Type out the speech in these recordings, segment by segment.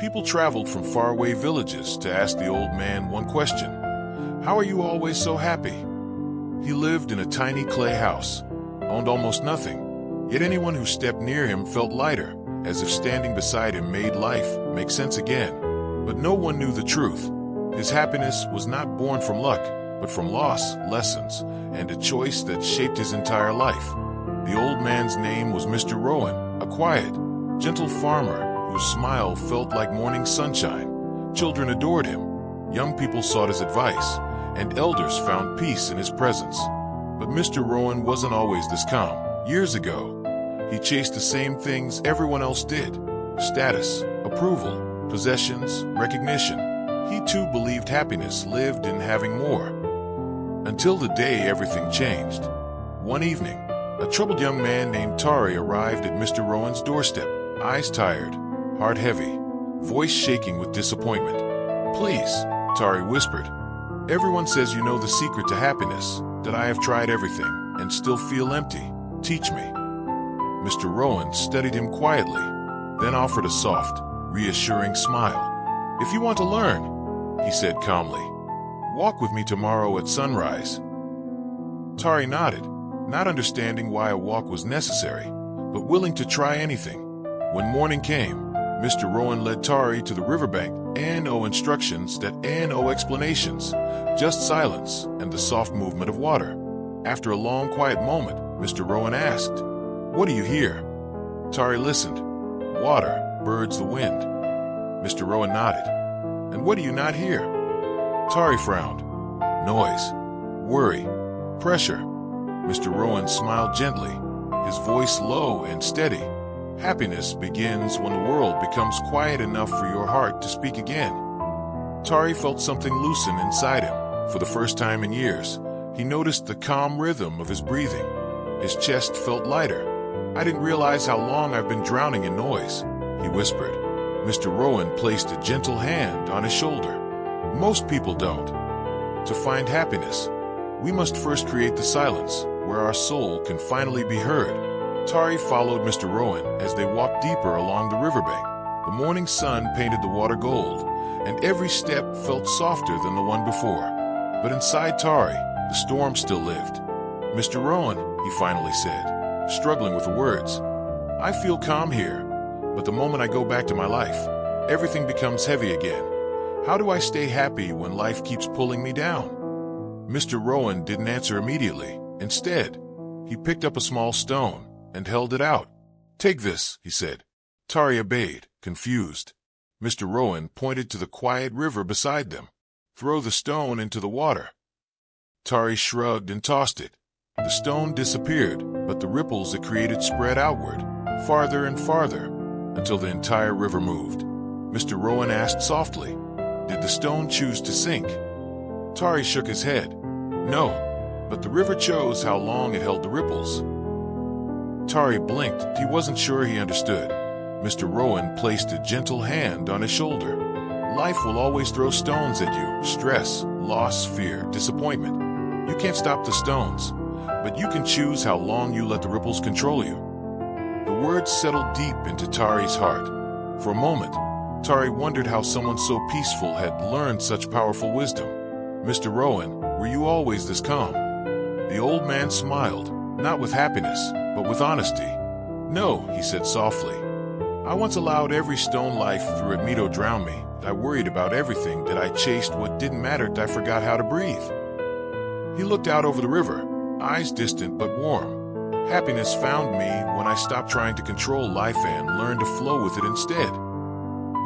People traveled from faraway villages to ask the old man one question: "How are you always so happy?" He lived in a tiny clay house, owned almost nothing, yet anyone who stepped near him felt lighter, as if standing beside him made life make sense again. But no one knew the truth. His happiness was not born from luck, but from loss, lessons, and a choice that shaped his entire life. The old man's name was Mr. Rowan, a quiet, gentle farmer whose smile felt like morning sunshine. Children adored him, young people sought his advice, and elders found peace in his presence. But Mr. Rowan wasn't always this calm. Years ago, he chased the same things everyone else did: status, approval, possessions, recognition. He too believed happiness lived in having more. Until the day everything changed. One evening, a troubled young man named Tari arrived at Mr. Rowan's doorstep, eyes tired, heart heavy, voice shaking with disappointment. "Please," Tari whispered. "Everyone says you know the secret to happiness, that I have tried everything and still feel empty. Teach me." Mr. Rowan studied him quietly, then offered a soft, reassuring smile. "If you want to learn," he said calmly, "walk with me tomorrow at sunrise." Tari nodded, not understanding why a walk was necessary, but willing to try anything. When morning came, Mr. Rowan led Tari to the riverbank. No instructions, no explanations, just silence and the soft movement of water. After a long, quiet moment, Mr. Rowan asked, "What do you hear?" Tari listened. "Water, birds, the wind." Mr. Rowan nodded. "And what do you not hear?" Tari frowned. "Noise, worry, pressure." Mr. Rowan smiled gently, his voice low and steady. "Happiness begins when the world becomes quiet enough for your heart to speak again." Tari felt something loosen inside him. For the first time in years, he noticed the calm rhythm of his breathing. His chest felt lighter. "I didn't realize how long I've been drowning in noise," he whispered. Mr. Rowan placed a gentle hand on his shoulder. "Most people don't. To find happiness, we must first create the silence, where our soul can finally be heard." Tari followed Mr. Rowan as they walked deeper along the riverbank. The morning sun painted the water gold, and every step felt softer than the one before. But inside Tari, the storm still lived. "Mr. Rowan," he finally said, struggling with the words, "I feel calm here, but the moment I go back to my life, everything becomes heavy again. How do I stay happy when life keeps pulling me down?" Mr. Rowan didn't answer immediately. Instead, he picked up a small stone and held it out. "Take this," he said. Tari obeyed, confused. Mr. Rowan pointed to the quiet river beside them. "Throw the stone into the water." Tari shrugged and tossed it. The stone disappeared, but the ripples it created spread outward, farther and farther, until the entire river moved. Mr. Rowan asked softly, "Did the stone choose to sink?" Tari shook his head. "No, but the river chose how long it held the ripples." Tari blinked. He wasn't sure he understood. Mr. Rowan placed a gentle hand on his shoulder. "Life will always throw stones at you: stress, loss, fear, disappointment. You can't stop the stones, but you can choose how long you let the ripples control you." The words settled deep into Tari's heart. For a moment, Tari wondered how someone so peaceful had learned such powerful wisdom. "Mr. Rowan, were you always this calm?" The old man smiled, not with happiness, but with honesty. "No," he said softly. "I once allowed every stone life threw at me to drown me. I worried about everything, that I chased what didn't matter, that I forgot how to breathe." He looked out over the river, eyes distant but warm. "Happiness found me when I stopped trying to control life and learned to flow with it instead."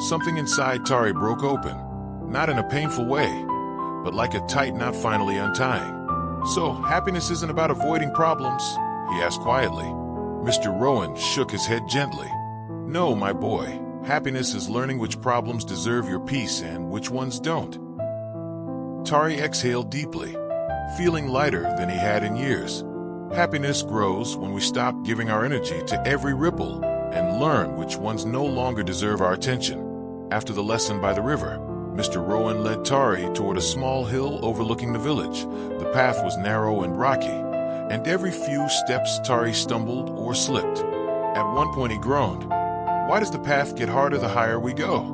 Something inside Tari broke open, not in a painful way, but like a tight knot finally untying. "So, happiness isn't about avoiding problems?" he asked quietly. Mr. Rowan shook his head gently. "No, my boy. Happiness is learning which problems deserve your peace and which ones don't." Tari exhaled deeply, feeling lighter than he had in years. Happiness grows when we stop giving our energy to every ripple and learn which ones no longer deserve our attention. After the lesson by the river, Mr. Rowan led Tari toward a small hill overlooking the village. The path was narrow and rocky, and every few steps Tari stumbled or slipped. At one point he groaned, "Why does the path get harder the higher we go?"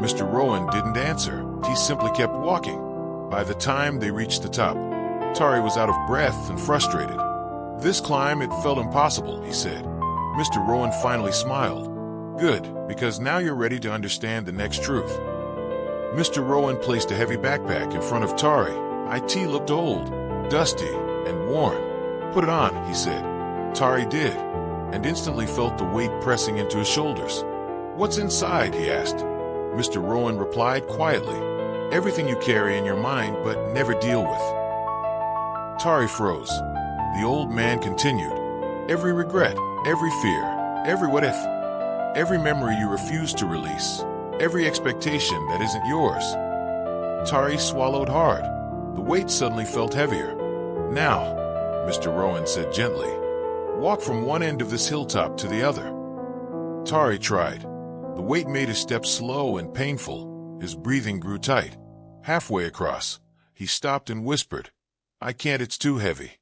Mr. Rowan didn't answer. He simply kept walking. By the time they reached the top, Tari was out of breath and frustrated. This climb, it felt impossible, he said. Mr. Rowan finally smiled. Good, because now you're ready to understand the next truth. Mr. Rowan placed a heavy backpack in front of Tari. It looked old, dusty, and worn. Put it on, he said. Tari did, and instantly felt the weight pressing into his shoulders. What's inside, he asked. Mr. Rowan replied quietly. Everything you carry in your mind but never deal with. Tari froze. The old man continued. Every regret, every fear, every what if, every memory you refuse to release, every expectation that isn't yours. Tari swallowed hard. The weight suddenly felt heavier. Now, Mr. Rowan said gently, walk from one end of this hilltop to the other. Tari tried. The weight made his steps slow and painful. His breathing grew tight. Halfway across, he stopped and whispered, I can't, it's too heavy.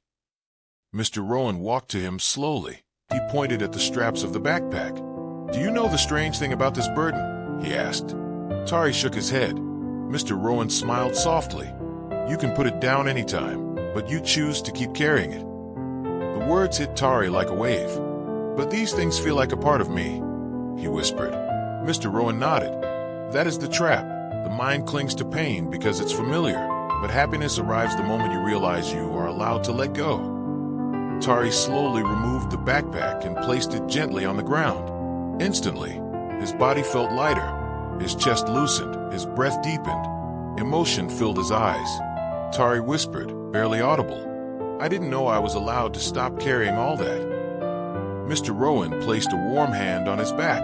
Mr. Rowan walked to him slowly. He pointed at the straps of the backpack. Do you know the strange thing about this burden? He asked. Tari shook his head. Mr. Rowan smiled softly. You can put it down anytime, but you choose to keep carrying it. The words hit Tari like a wave. But these things feel like a part of me, he whispered. Mr. Rowan nodded. That is the trap. The mind clings to pain because it's familiar, but happiness arrives the moment you realize you are allowed to let go. Tari slowly removed the backpack and placed it gently on the ground. Instantly, his body felt lighter. His chest loosened, his breath deepened. Emotion filled his eyes. Tari whispered, barely audible, I didn't know I was allowed to stop carrying all that. Mr. Rowan placed a warm hand on his back.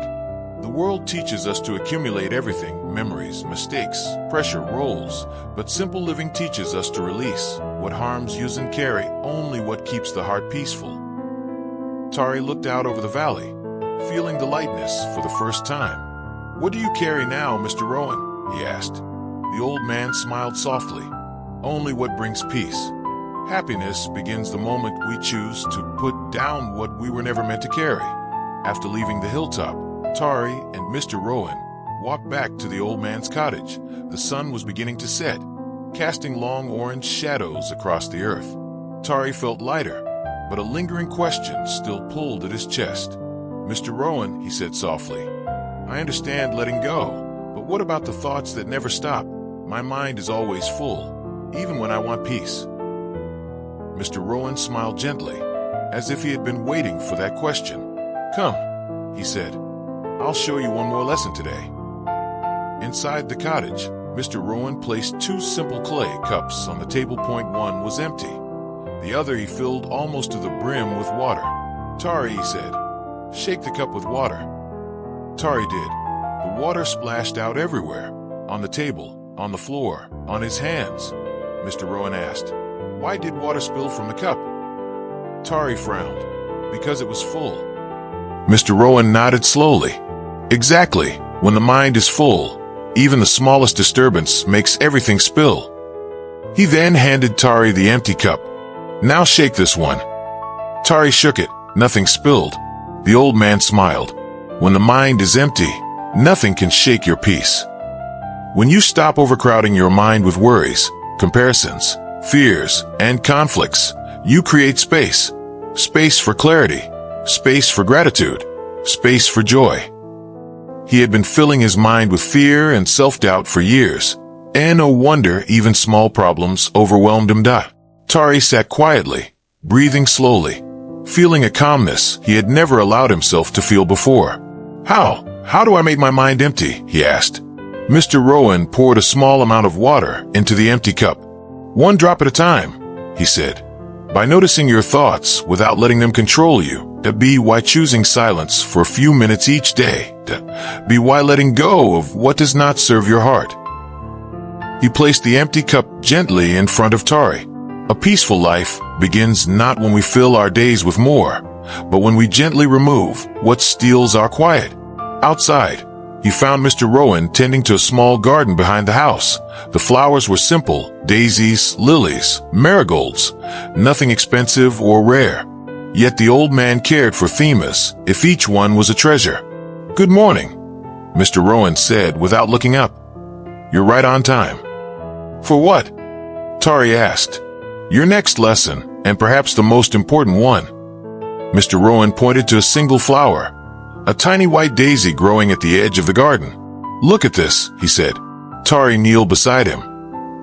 The world teaches us to accumulate everything, memories, mistakes, pressure, roles, but simple living teaches us to release what harms, use, and carry only what keeps the heart peaceful. Tari looked out over the valley, feeling the lightness for the first time. What do you carry now, Mr. Rowan? He asked. The old man smiled softly. Only what brings peace. Happiness begins the moment we choose to put down what we were never meant to carry. After leaving the hilltop, Tari and Mr. Rowan walked back to the old man's cottage. The sun was beginning to set, casting long orange shadows across the earth. Tari felt lighter, but a lingering question still pulled at his chest. Mr. Rowan, he said softly, I understand letting go, but what about the thoughts that never stop? My mind is always full, even when I want peace. Mr. Rowan smiled gently, as if he had been waiting for that question. Come, he said. I'll show you one more lesson today. Inside the cottage, Mr. Rowan placed two simple clay cups on the table. One was empty. The other he filled almost to the brim with water. Tari, he said, shake the cup with water. Tari did. The water splashed out everywhere. On the table, on the floor, on his hands. Mr. Rowan asked, why did water spill from the cup? Tari frowned. Because it was full. Mr. Rowan nodded slowly. Exactly. When the mind is full, even the smallest disturbance makes everything spill. He then handed Tari the empty cup. Now shake this one. Tari shook it. Nothing spilled. The old man smiled. When the mind is empty, nothing can shake your peace. When you stop overcrowding your mind with worries, comparisons, fears, and conflicts, you create space. Space for clarity. Space for gratitude. Space for joy. He had been filling his mind with fear and self-doubt for years, and no wonder even small problems overwhelmed him. Tari sat quietly, breathing slowly, feeling a calmness he had never allowed himself to feel before. How do I make my mind empty? He asked. Mr. Rowan poured a small amount of water into the empty cup. One drop at a time, he said. By noticing your thoughts without letting them control you. Be why choosing silence for a few minutes each day. Be why letting go of what does not serve your heart. He placed the empty cup gently in front of Tari. A peaceful life begins not when we fill our days with more, but when we gently remove what steals our quiet. Outside, he found Mr. Rowan tending to a small garden behind the house. The flowers were simple, daisies, lilies, marigolds, nothing expensive or rare. Yet the old man cared for them as if each one was a treasure. Good morning, Mr. Rowan said without looking up. "You're right on time." "For what?" Tari asked. "Your next lesson, and perhaps the most important one." Mr. Rowan pointed to a single flower, a tiny white daisy growing at the edge of the garden. "Look at this," he said. Tari kneeled beside him.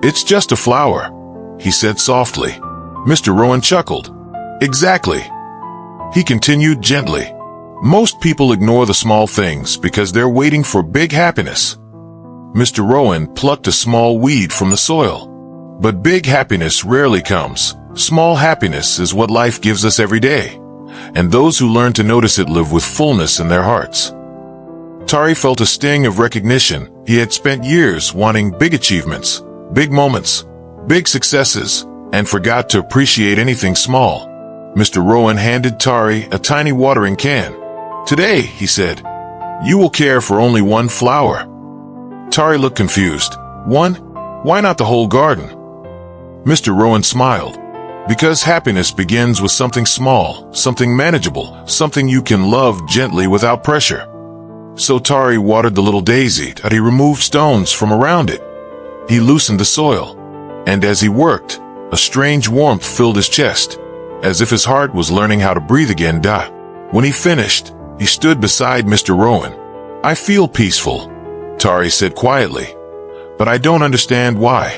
"It's just a flower," he said softly. Mr. Rowan chuckled. "Exactly." He continued gently. "Most people ignore the small things because they're waiting for big happiness." Mr. Rowan plucked a small weed from the soil. "But big happiness rarely comes. Small happiness is what life gives us every day. And those who learn to notice it live with fullness in their hearts." Tari felt a sting of recognition. He had spent years wanting big achievements, big moments, big successes, and forgot to appreciate anything small. Mr. Rowan handed Tari a tiny watering can. "Today," he said, "you will care for only one flower." Tari looked confused. "One? Why not the whole garden?" Mr. Rowan smiled. "Because happiness begins with something small, something manageable, something you can love gently without pressure." So Tari watered the little daisy, and he removed stones from around it. He loosened the soil, and as he worked, a strange warmth filled his chest, as if his heart was learning how to breathe again. When he finished, he stood beside Mr. Rowan. "I feel peaceful," Tari said quietly, "but I don't understand why."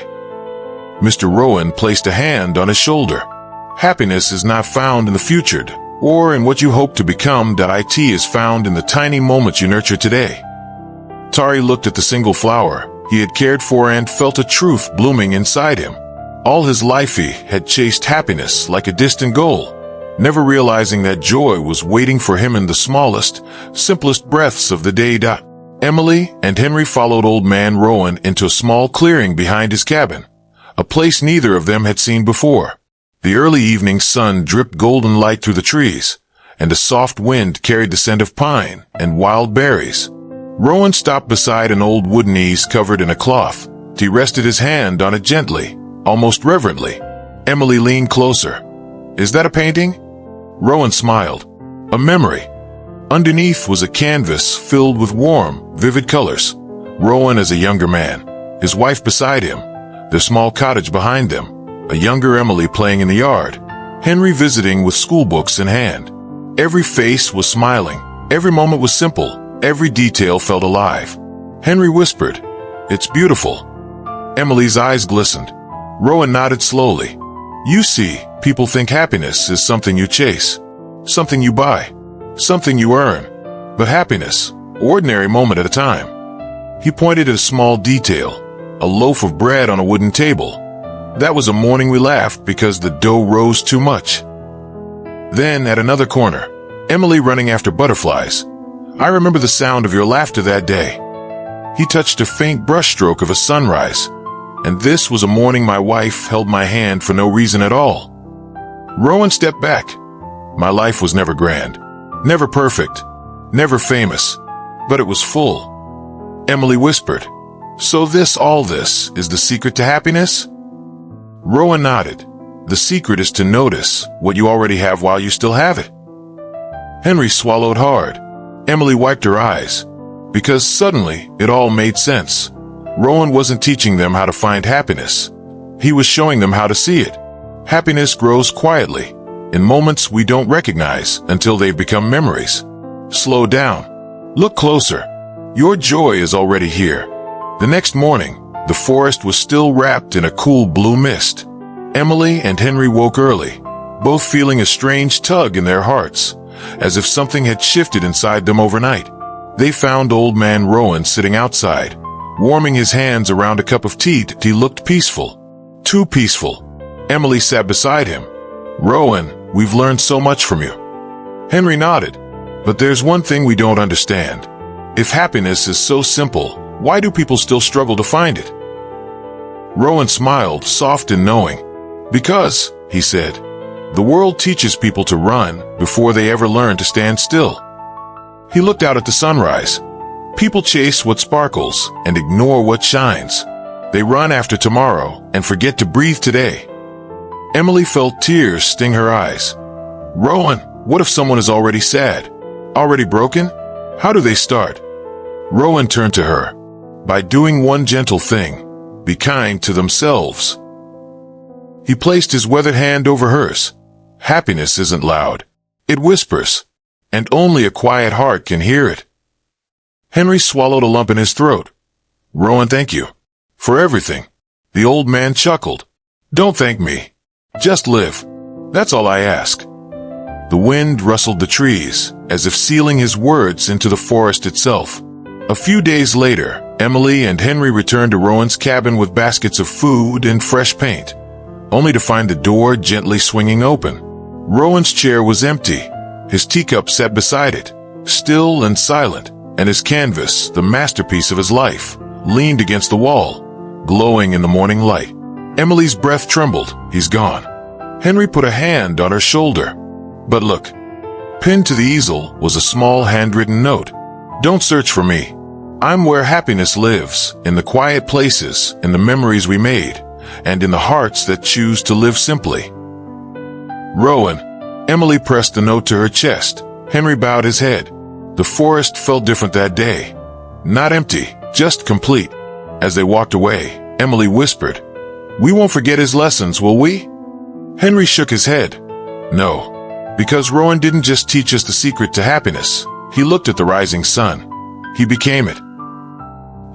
Mr. Rowan placed a hand on his shoulder. "Happiness is not found in the future, or in what you hope to become. It is found in the tiny moments you nurture today." Tari looked at the single flower he had cared for and felt a truth blooming inside him. All his life he had chased happiness like a distant goal, never realizing that joy was waiting for him in the smallest, simplest breaths of the day. Emily and Henry followed Old Man Rowan into a small clearing behind his cabin, a place neither of them had seen before. The early evening sun dripped golden light through the trees, and a soft wind carried the scent of pine and wild berries. Rowan stopped beside an old wooden ease covered in a cloth. He rested his hand on it gently, almost reverently. Emily leaned closer. "Is that a painting?" Rowan smiled. "A memory." Underneath was a canvas filled with warm, vivid colors. Rowan as a younger man, his wife beside him, their small cottage behind them, a younger Emily playing in the yard, Henry visiting with school books in hand. Every face was smiling, every moment was simple, every detail felt alive. Henry whispered, "It's beautiful." Emily's eyes glistened. Rowan nodded slowly. "You see, people think happiness is something you chase, something you buy, something you earn. But happiness, ordinary moment at a time." He pointed at a small detail, a loaf of bread on a wooden table. "That was a morning we laughed because the dough rose too much." Then, at another corner, Emily running after butterflies. "I remember the sound of your laughter that day." He touched a faint brushstroke of a sunrise. "And this was a morning my wife held my hand for no reason at all." Rowan stepped back. "My life was never grand, never perfect, never famous, but it was full." Emily whispered, "So all this is the secret to happiness?" Rowan nodded. "The secret is to notice what you already have while you still have it." Henry swallowed hard. Emily wiped her eyes, because suddenly it all made sense. Rowan wasn't teaching them how to find happiness. He was showing them how to see it. Happiness grows quietly, in moments we don't recognize until they've become memories. Slow down. Look closer. Your joy is already here. The next morning, the forest was still wrapped in a cool blue mist. Emily and Henry woke early, both feeling a strange tug in their hearts, as if something had shifted inside them overnight. They found Old Man Rowan sitting outside, warming his hands around a cup of tea. He looked peaceful. Too peaceful. Emily sat beside him. "Rowan, we've learned so much from you." Henry nodded. "But there's one thing we don't understand. If happiness is so simple, why do people still struggle to find it?" Rowan smiled, soft and knowing. "Because," he said, "the world teaches people to run before they ever learn to stand still." He looked out at the sunrise. People chase what sparkles and ignore what shines. They run after tomorrow and forget to breathe today. Emily felt tears sting her eyes. "Rowan, what if someone is already sad? Already broken? How do they start?" Rowan turned to her. By doing one gentle thing, be kind to themselves. He placed his weathered hand over hers. Happiness isn't loud. It whispers, and only a quiet heart can hear it. Henry swallowed a lump in his throat. Rowan, thank you. For everything. The old man chuckled. Don't thank me. Just live. That's all I ask. The wind rustled the trees, as if sealing his words into the forest itself. A few days later, Emily and Henry returned to Rowan's cabin with baskets of food and fresh paint, only to find the door gently swinging open. Rowan's chair was empty. His teacup sat beside it, still and silent, and his canvas, the masterpiece of his life, leaned against the wall, glowing in the morning light. Emily's breath trembled. He's gone. Henry put a hand on her shoulder. But look, pinned to the easel was a small handwritten note. Don't search for me. I'm where happiness lives, in the quiet places, in the memories we made, and in the hearts that choose to live simply. Rowan. Emily pressed the note to her chest. Henry bowed his head. The forest felt different that day. Not empty, just complete. As they walked away, Emily whispered, "We won't forget his lessons, will we?" Henry shook his head. No, because Rowan didn't just teach us the secret to happiness. He looked at the rising sun. He became it.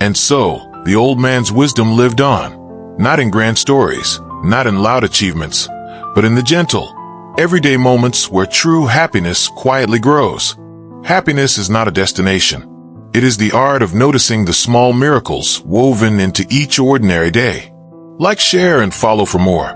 And so, the old man's wisdom lived on, not in grand stories, not in loud achievements, but in the gentle, everyday moments where true happiness quietly grows. Happiness is not a destination. It is the art of noticing the small miracles woven into each ordinary day. Like, share, and follow for more.